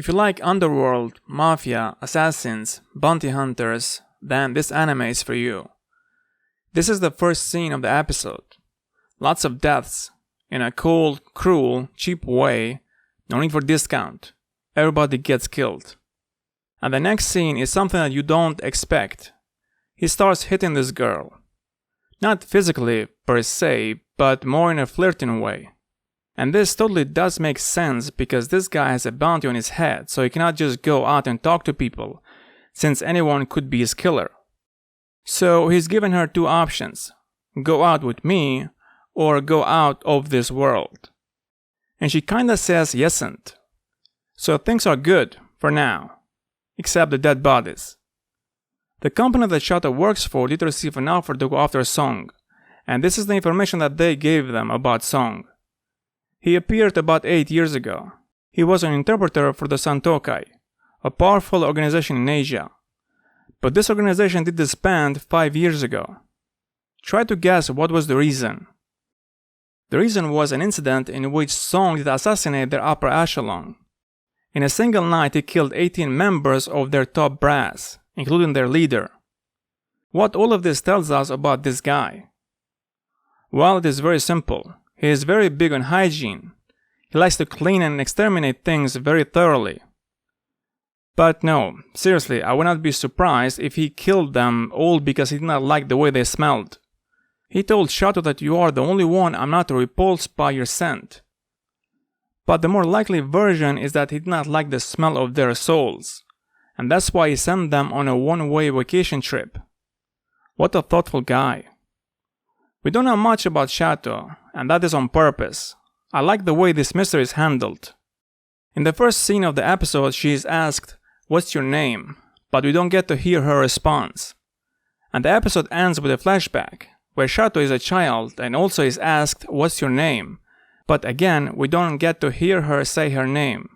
If you like underworld, mafia, assassins, bounty hunters, then this anime is for you. This is the first scene of the episode. Lots of deaths, in a cold, cruel, cheap way, no need for discount. Everybody gets killed. And the next scene is something that you don't expect. He starts hitting this girl. Not physically, per se, but more in a flirting way. And this totally does make sense because this guy has a bounty on his head, so he cannot just go out and talk to people, since anyone could be his killer. So he's given her two options: go out with me, or go out of this world. And she kinda says yesn't. So things are good, for now. Except the dead bodies. The company that Shato works for did receive an offer to go after Song, and this is the information that they gave them about Song. He appeared about 8 years ago. He was an interpreter for the Santokai, a powerful organization in Asia. But this organization did disband 5 years ago. Try to guess what was the reason. The reason was an incident in which Song did assassinate their upper echelon. In a single night he killed 18 members of their top brass, including their leader. What all of this tells us about this guy? Well, it is very simple. He is very big on hygiene. He likes to clean and exterminate things very thoroughly. But no, seriously, I would not be surprised if he killed them all because he did not like the way they smelled. He told Shato that you are the only one I'm not repulsed by your scent. But the more likely version is that he did not like the smell of their souls, and that's why he sent them on a one-way vacation trip. What a thoughtful guy. We don't know much about Shato, and that is on purpose. I like the way this mystery is handled. In the first scene of the episode, she is asked, "What's your name?" but we don't get to hear her response. And the episode ends with a flashback, where Shato is a child and also is asked, "What's your name?" but again, we don't get to hear her say her name.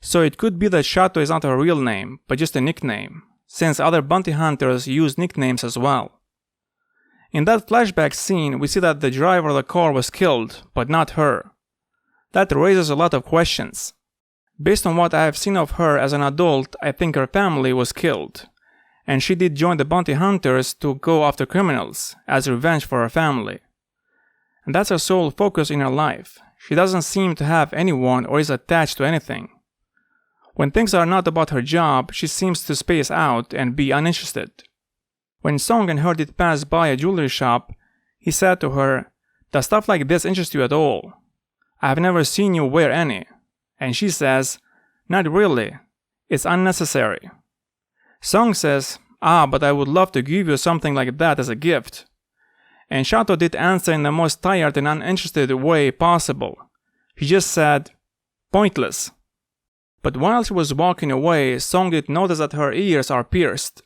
So it could be that Shato is not her real name, but just a nickname, since other bounty hunters use nicknames as well. In that flashback scene, we see that the driver of the car was killed, but not her. That raises a lot of questions. Based on what I have seen of her as an adult, I think her family was killed, and she did join the bounty hunters to go after criminals, as revenge for her family. And that's her sole focus in her life. She doesn't seem to have anyone or is attached to anything. When things are not about her job, she seems to space out and be uninterested. When Song and her did pass by a jewelry shop, he said to her, "Does stuff like this interest you at all? I have never seen you wear any." And she says, "Not really. It's unnecessary." Song says, but I would love to give you something like that as a gift." And Shato did answer in the most tired and uninterested way possible. He just said, "Pointless." But while she was walking away, Song did notice that her ears are pierced.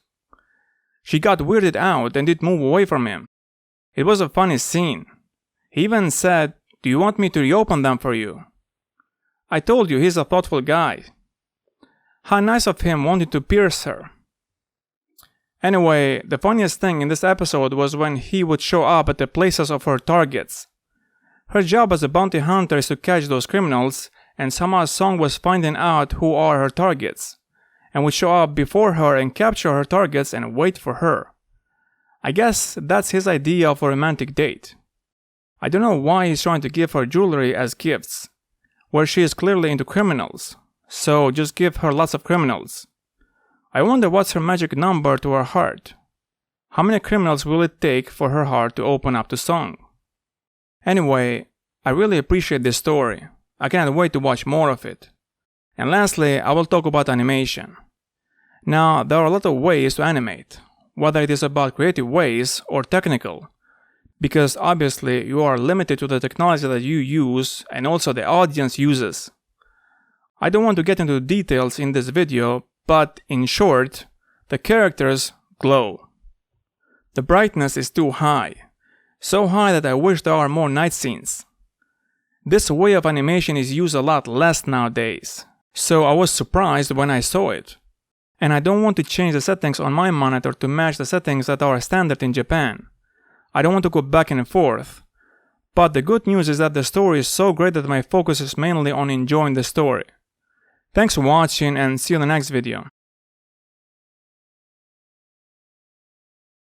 She got weirded out and did move away from him. It was a funny scene. He even said, "Do you want me to reopen them for you?" I told you he's a thoughtful guy. How nice of him wanting to pierce her. Anyway, the funniest thing in this episode was when he would show up at the places of her targets. Her job as a bounty hunter is to catch those criminals, and somehow Song was finding out who are her targets, and would show up before her and capture her targets and wait for her. I guess that's his idea of a romantic date. I don't know why he's trying to give her jewelry as gifts, where she is clearly into criminals, so just give her lots of criminals. I wonder what's her magic number to her heart. How many criminals will it take for her heart to open up to Song? Anyway, I really appreciate this story. I cannot wait to watch more of it. And lastly, I will talk about animation. Now, there are a lot of ways to animate, whether it is about creative ways or technical, because obviously you are limited to the technology that you use and also the audience uses. I don't want to get into details in this video, but in short, the characters glow. The brightness is too high, so high that I wish there are more night scenes. This way of animation is used a lot less nowadays, so I was surprised when I saw it. And I don't want to change the settings on my monitor to match the settings that are standard in Japan. I don't want to go back and forth. But the good news is that the story is so great that my focus is mainly on enjoying the story. Thanks for watching and see you in the next video.